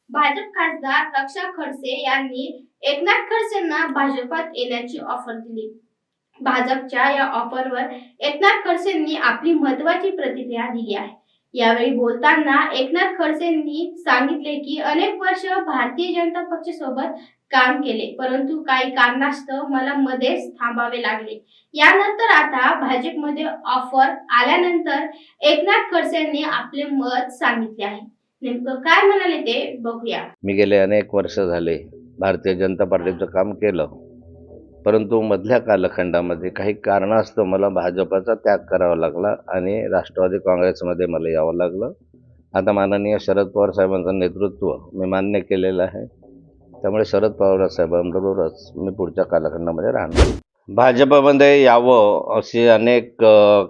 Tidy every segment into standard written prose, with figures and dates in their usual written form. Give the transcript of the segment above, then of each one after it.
भाजप खासदार रक्षा खडसे यांनी एकनाथ खडसेंना भाजपात येण्याची ऑफर दिली. भाजपच्या या ऑफरवर एकनाथ खडसेंनी आपली महत्त्वाची प्रतिक्रिया दिली आहे. यावेळी बोलताना एकनाथ खडसेंनी सांगितले की अनेक वर्ष भारतीय जनता पक्षासोबत काम केले, परंतु काही कारणास्तव मला मध्येच थांबावे लागले. यानंतर आता भाजपमध्ये ऑफर आल्यानंतर एकनाथ खडसेंनी आपले मत सांगितले आहे. नेमकं काय म्हणाले ते बघूया. मी गेले अनेक वर्ष झाले भारतीय जनता पार्टीचं काम केलं, परंतु मधल्या कालखंडामध्ये काही कारणास्तव मला भाजपाचा त्याग करावा लागला आणि राष्ट्रवादी काँग्रेसमध्ये मला यावं लागलं. आता माननीय शरद पवार साहेबांचं नेतृत्व मी मान्य केलेलं आहे, त्यामुळे शरद पवार साहेबांबरोबरच मी पुढच्या कालखंडामध्ये राहणार. भाजपमध्ये यावं अशी अनेक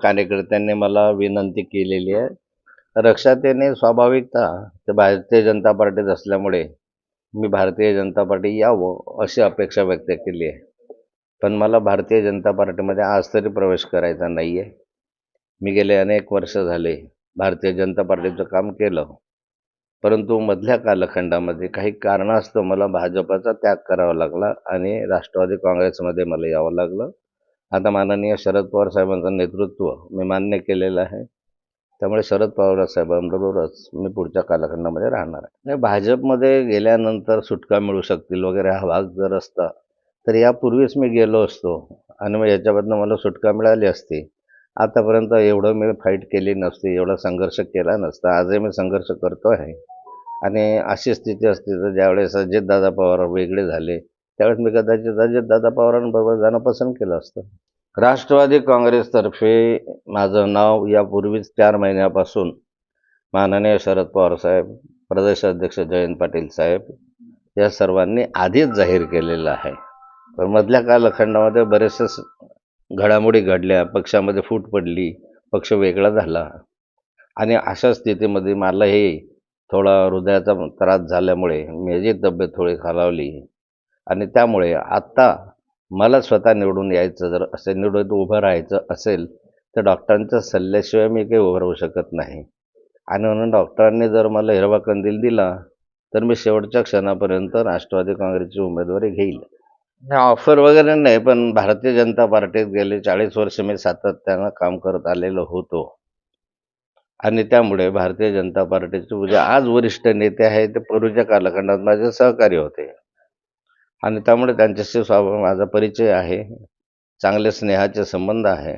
कार्यकर्त्यांनी मला विनंती केलेली आहे. लक्षात येणे स्वाभाविकता ते भारतीय जनता पार्टीत असल्यामुळे मी भारतीय जनता पार्टी यावं अशी अपेक्षा व्यक्त केली आहे. पण मला भारतीय जनता पार्टीमध्ये आज तरी प्रवेश करायचा नाही आहे. मी गेले अनेक वर्ष झाले भारतीय जनता पार्टीचं काम केलं, परंतु मधल्या कालखंडामध्ये काही कारणास्तव मला भाजपाचा त्याग करावा लागला आणि राष्ट्रवादी काँग्रेसमध्ये मला यावं लागलं. आता माननीय शरद पवार साहेबांचं नेतृत्व मी मान्य केलेलं आहे, त्यामुळे शरद पवार साहेबांबरोबरच मी पुढच्या कालखंडामध्ये राहणार आहे. आणि भाजपमध्ये गेल्यानंतर सुटका मिळू शकतील वगैरे हा भाग जर असता तर यापूर्वीच मी गेलो असतो आणि मग याच्यामधनं मला सुटका मिळाली असती. आतापर्यंत एवढं मी फाईट केली नसती, एवढा संघर्ष केला नसता. आजही मी संघर्ष करतो आहे आणि अशी स्थिती असती तर ज्यावेळेस अजितदादा पवार वेगळे झाले त्यावेळेस मी कदाचित अजितदादा पवारांबरोबर जाणं पसंत केलं असतं. राष्ट्रवादी काँग्रेसतर्फे माझं नाव यापूर्वीच 4 महिन्यापासून माननीय शरद पवार साहेब, प्रदेश अध्यक्ष जयंत पाटील साहेब या सर्वांनी आधीच जाहीर केलेलं आहे. पण मधल्या कालखंडामध्ये बरेचसे घडामोडी घडल्या, पक्षामध्ये फूट पडली, पक्ष वेगळा झाला आणि अशा स्थितीमध्ये मलाही थोडा हृदयाचा त्रास झाल्यामुळे माझी तब्येत थोडी खालावली आणि त्यामुळे आत्ता मला स्वतः निवडून यायचं जर असेल, निवडून उभं राहायचं असेल तर डॉक्टरांच्या सल्ल्याशिवाय मी काही उभं राहू शकत नाही. आणि म्हणून डॉक्टरांनी जर मला हिरवा कंदील दिला तर मी शेवटच्या क्षणापर्यंत राष्ट्रवादी काँग्रेसची उमेदवारी घेईल. ऑफर वगैरे नाही, पण भारतीय जनता पार्टीत गेले 40 वर्ष मी सातत्यानं काम करत आलेलो होतो आणि त्यामुळे भारतीय जनता पार्टीचे जे आज वरिष्ठ नेते आहेत ते पूर्वीच्या कालखंडात माझे सहकारी होते आणि त्यामुळे त्यांच्याशी माझा परिचय आहे, चांगले स्नेहाचे संबंध आहे